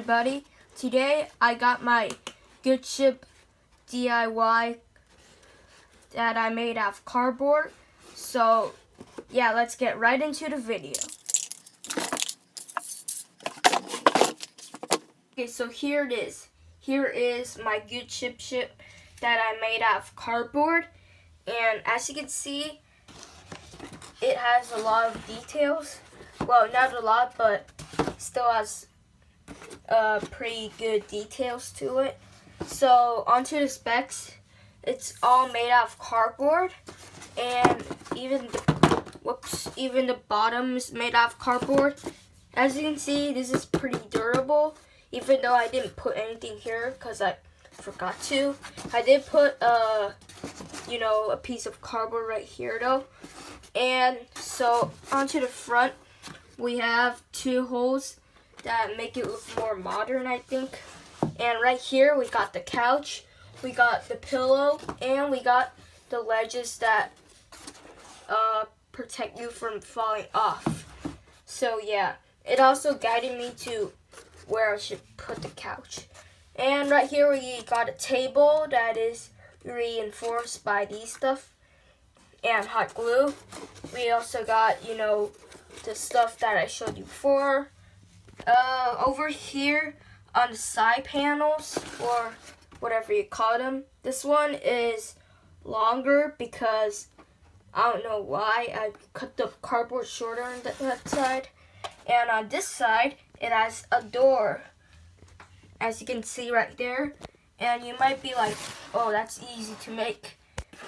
everybody. Today I got my Good Ship DIY that I made out of cardboard. So yeah, let's get right into the video. Okay, so here it is. Here is my Good Ship ship that I made out of cardboard. And as you can see, it has a lot of details. Well, not a lot, but still has pretty good details to it. So onto the specs. It's all made out of cardboard, and even the bottom is made out of cardboard. As you can see, this is pretty durable. Even though I didn't put anything here because I forgot to. I did put a piece of cardboard right here though. And so onto the front, we have two holes that make it look more modern, I think. And right here we got the couch, we got the pillow, and we got the ledges that protect you from falling off. So yeah, it also guided me to where I should put the couch. And right here we got a table that is reinforced by these stuff and hot glue. We also got, the stuff that I showed you before. Over here on the side panels, or whatever you call them, this one is longer because I don't know why. I cut the cardboard shorter on that side. And on this side, it has a door, as you can see right there. And you might be like, oh, that's easy to make.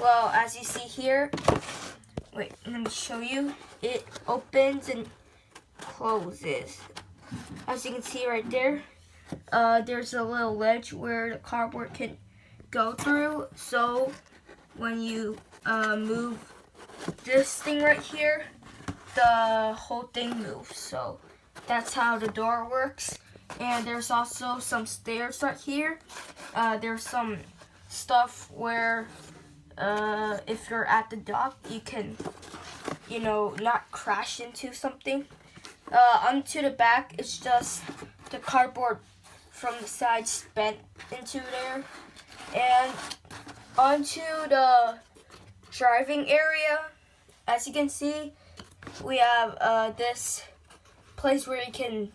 Well, as you see here, wait, let me show you. It opens and closes. As you can see right there, there's a little ledge where the cardboard can go through. So when you move this thing right here, the whole thing moves. So that's how the door works. And there's also some stairs right here. There's some stuff where if you're at the dock, you can, not crash into something. Onto the back, it's just the cardboard from the sides bent into there. And onto the driving area, as you can see, we have this place where you can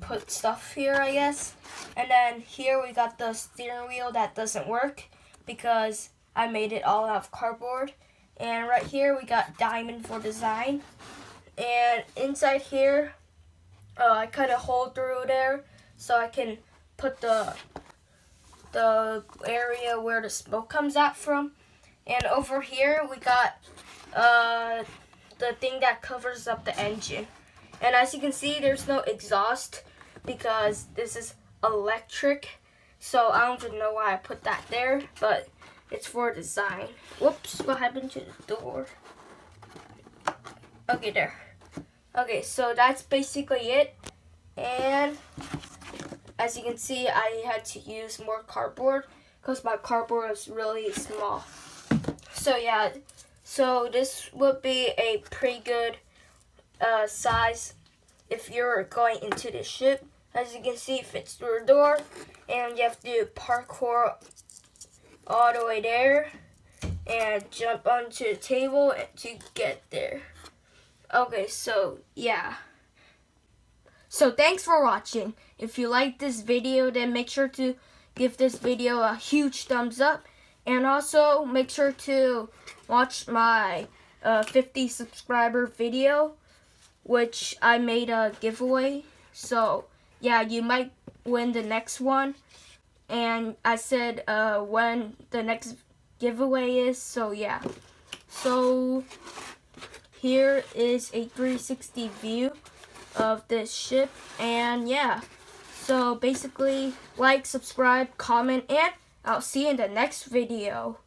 put stuff here, I guess. And then here we got the steering wheel that doesn't work because I made it all out of cardboard. And right here we got diamond for design. And inside here, I cut a hole through there so I can put the area where the smoke comes out from. And over here we got the thing that covers up the engine. And as you can see, there's no exhaust because this is electric. So I don't even know why I put that there, but it's for design. Whoops, what happened to the door? Okay, there. Okay, so that's basically it. And as you can see, I had to use more cardboard because my cardboard is really small. So yeah, so this would be a pretty good size if you're going into the ship. As you can see, it fits through the door, and you have to do parkour all the way there and jump onto the table to get there. Okay, so yeah. So thanks for watching. If you liked this video, then make sure to give this video a huge thumbs up, and also make sure to watch my 50 subscriber video, which I made a giveaway. So yeah, you might win the next one. And I said when the next giveaway is. So yeah. So here is a 360 view of this ship. And yeah. So basically, like, subscribe, comment, and I'll see you in the next video.